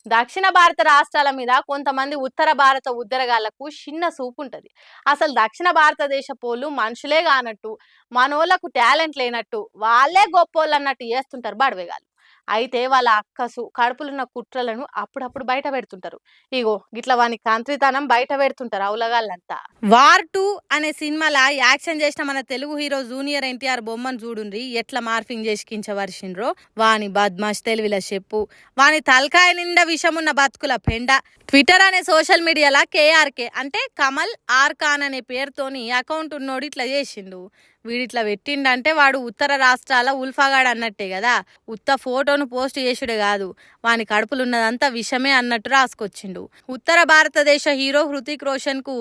దక్షిణ భారత రాష్ట్రాల మీద కొంతమంది ఉత్తర భారత ఉద్రగాళ్లకు చిన్న సూపు ఉంటది. అసలు దక్షిణ భారతదేశ పోలు మనుషులే కానట్టు, మనోళ్ళకు టాలెంట్ లేనట్టు, వాళ్ళే గొప్పోళ్ళు అన్నట్టు చేస్తుంటారు బడవేగాళ్ళు. అయితే వాళ్ళ అక్కసు కడుపులున్న కుట్రలను అప్పుడప్పుడు బయట పెడుతుంటారు. ఇగో గిట్ల వాని కంత్రితనం బయట పెడుతుంటారు అవులగాళ్ళంతా. వార్ 2 అనే సినిమాల యాక్షన్ చేసిన మన తెలుగు హీరో జూనియర్ ఎన్టీఆర్ బొమ్మను చూడుండ్రి ఎట్లా మార్ఫింగ్ చేసి కించవరిసిండ్రో. వాని బద్మాష్ తెలివిల చెప్పు, వాని తలకాయ నిండా విషమున్న బతుకుల పెండ. ట్విట్టర్ అనే సోషల్ మీడియాలో కేఆర్కే అంటే కమల్ ఆర్ ఖాన్ అనే పేరుతోని అకౌంట్ ఉన్నోడు ఇట్లా చేసిండు. వీడిట్లా పెట్టిండంటే వాడు ఉత్తర రాష్ట్రాల ఉల్ఫాగాడు అన్నట్టే కదా. ఉత్త ఫోటోను పోస్ట్ చేసుడే కాదు, వాని కడుపులున్నదంతా విషమే అన్నట్టు రాసుకొచ్చిండు. ఉత్తర భారతదేశ హీరో హృతిక్ రోషన్ కు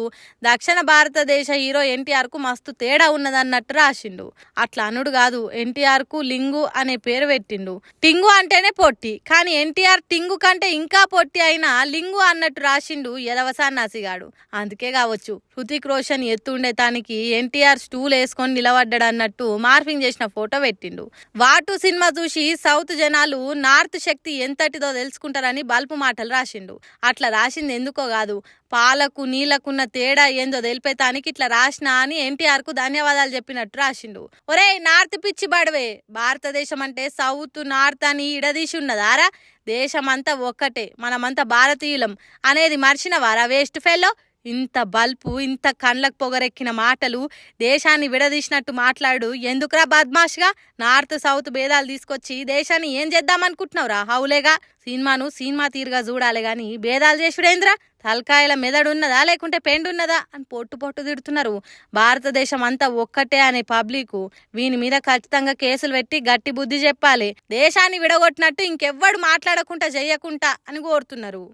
దక్షిణ భారతదేశ హీరో ఎన్టీఆర్ కు మస్తు తేడా ఉన్నదన్నట్టు రాసిండు. అట్లా అనుడు కాదు, ఎన్టీఆర్ కు లింగు అనే పేరు పెట్టిండు. టింగు అంటేనే పొట్టి, కానీ ఎన్టీఆర్ టింగు కంటే ఇంకా పొట్టి అయినా లింగు అన్నట్టు రాసిండు ఎదవసాన్నాసిగాడు. అందుకే కావచ్చు హృతిక్ రోషన్ ఎత్తుండే తానికి ఎన్టీఆర్ స్టూల్ వేసుకొని నిలబడ్డాడు అన్నట్టు మార్ఫింగ్ చేసిన ఫోటో పెట్టిండు. వార్ 2 సినిమా చూసి సౌత్ జనాలు నార్త్ శక్తి ఎంతటిదో తెలుసుకుంటారని బల్పు మాటలు రాసిండు. అట్లా రాసింది ఎందుకో కాదు, పాలకు నీళ్లకున్న తేడా ఏందో తెలిపేతానికి ఇట్లా రాసినా అని ఎన్టీఆర్ కు ధన్యవాదాలు చెప్పినట్టు రాసిండు. ఒరే నార్త్ పిచ్చి బడవే, భారతదేశం అంటే సౌత్ నార్త్ అని ఇడదీసి ఉన్నదారా? దేశమంతా ఒక్కటే, మనమంతా భారతీయులం అనేది మర్చినవారా వేస్ట్ ఫెల్లో? ఇంత బల్పు, ఇంత కండ్లకు పొగరెక్కిన మాటలు దేశాన్ని విడదీసినట్టు మాట్లాడు ఎందుకురా బద్మాష్గా? నార్త్ సౌత్ భేదాలు తీసుకొచ్చి దేశాన్ని ఏం చేద్దామనుకుంటున్నావురా హౌలేగా? సినిమాను సినిమా తీరుగా చూడాలి గాని భేదాలు చేసుడేంద్రా? తలకాయల మెదడున్నదా లేకుంటే పెండున్నదా అని పొట్టు పొట్టు తిడుతున్నారు. భారతదేశం అంతా ఒక్కటే అనే పబ్లిక్ వీని మీద ఖచ్చితంగా కేసులు పెట్టి గట్టి బుద్ధి చెప్పాలి. దేశాన్ని విడగొట్టినట్టు ఇంకెవ్వడు మాట్లాడకుండా చెయ్యకుండా అని కోరుతున్నారు.